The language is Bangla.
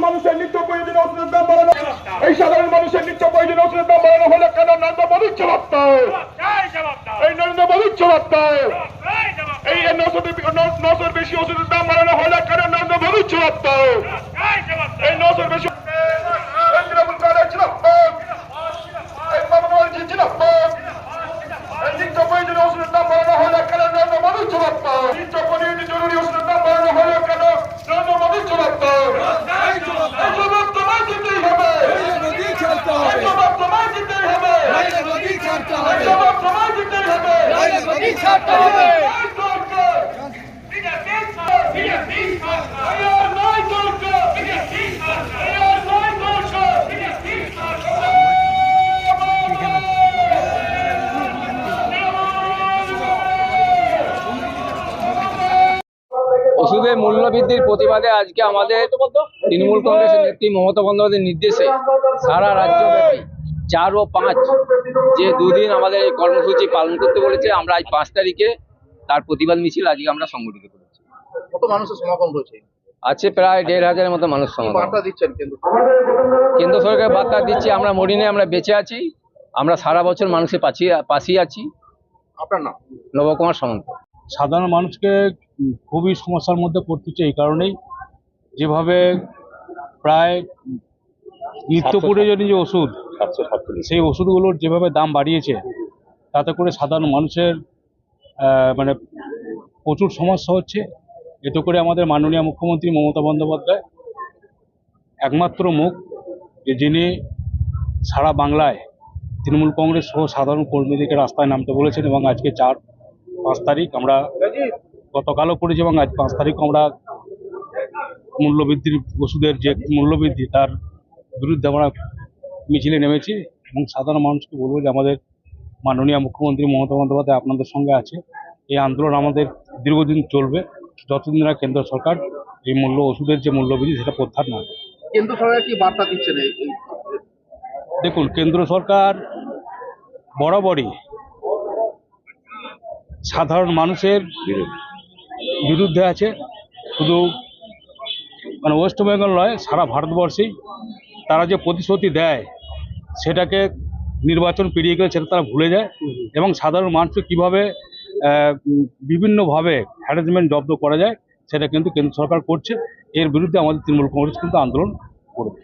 মানুষের নিত্য প্রয়োজনীয় ওষুধের দাম বাড়ানো, এই সাধারণ মানুষের নিত্য প্রয়োজনীয় ওষুধের দাম বাড়ানো হলে কেন নরেন্দ্র মোদীর জবাব দাও, এই নরেন্দ্র মোদীর জবাব দাও। এই 900 বেশি ওষুধের দাম বাড়ানো হলে কেন নরেন্দ্র মোদীর জবাব দাও, এই 900 বেশি তৃণমূল কংগ্রেস জিন্দাবাদ, এই মমতাজি জিন্দাবাদ। এই নিত্য প্রয়োজনীয় ওষুধের দাম বাড়ানো হলে কেন নরেন্দ্র মোদীর জবাব দাও, নিত্য প্রয়োজনীয় জরুরি ওষুধের দাম বাড়ানো হলে কেন নরেন্দ্র মোদীর জবাব দাও। ওষুধের মূল্য বৃদ্ধির প্রতিবাদে আজকে আমাদের তৃণমূল কংগ্রেসের নেত্রী মমতা বন্দ্যোপাধ্যায়ের নির্দেশে সারা রাজ্যব্যাপী 4 ও 5 যে দুদিন আমাদের এই কর্মসূচি পালন করতে বলেছে, আমরা আজ 5 তারিখে তার প্রতিবাদ মিছিল আজকে আমরা সংগঠিত করেছি। কত মানুষের সমাগম রয়েছে? আছে প্রায় 1500-এর মতো মানুষ সমাগম। বার্তা দিচ্ছেন কেন্দ্র সরকার বার্তা দিচ্ছে আমরা মরিনে, আমরা বেঁচে আছি, আমরা সারা বছর মানুষের পাশেই আছি। আপনার নাম? নবকুমার সামন্ত। সাধারণ মানুষকে খুবই সমস্যার মধ্যে পড়তেছে এই কারণেই, যেভাবে প্রায় নিত্য প্রয়োজনীয় যে ওষুধ, সেই ওষুধগুলোর যেভাবে দাম বাড়িয়েছে, তাতে করে সাধারণ মানুষের মানে প্রচুর সমস্যা হচ্ছে। এতে করে আমাদের মাননীয় মুখ্যমন্ত্রী মমতা বন্দ্যোপাধ্যায় একমাত্র মুখ, যে যিনি সারা বাংলায় তৃণমূল কংগ্রেস সহ সাধারণ কর্মীদেরকে রাস্তায় নামতে বলেছেন। এবং আজকে 4-5 তারিখ আমরা গতকালও করেছি এবং আজ 5 তারিখ আমরা মূল্যবৃদ্ধির ওষুধের যে মূল্যবৃদ্ধি তার বিরুদ্ধে আমরা মিছিলে নেমেছি। এবং সাধারণ মানুষকে বলবো যে আমাদের মাননীয় মুখ্যমন্ত্রী মমতা বন্দ্যোপাধ্যায় আপনাদের সঙ্গে আছে। এই আন্দোলন আমাদের দীর্ঘদিন চলবে, যতদিন না কেন্দ্র সরকার এই ওষুধের যে মূল্যবৃদ্ধি সেটা প্রত্যাহার না করে। কেন্দ্র সরকার কি বার্তা দিচ্ছেন? দেখুন, কেন্দ্র সরকার বরাবরই সাধারণ মানুষের বিরুদ্ধে আছে। শুধু মানে ওয়েস্ট বেঙ্গল নয়, সারা ভারতবর্ষেই তারা যে প্রতিশ্রুতি দেয় সেটাকে নির্বাচন পেরিয়ে গেলে সেটা তারা ভুলে যায়। এবং সাধারণ মানুষকে কীভাবে বিভিন্নভাবে হ্যারাসমেন্ট জব্দ করা যায় সেটা কিন্তু কেন্দ্র সরকার করছে। এর বিরুদ্ধে আমাদের তৃণমূল কংগ্রেস কিন্তু আন্দোলন করবে।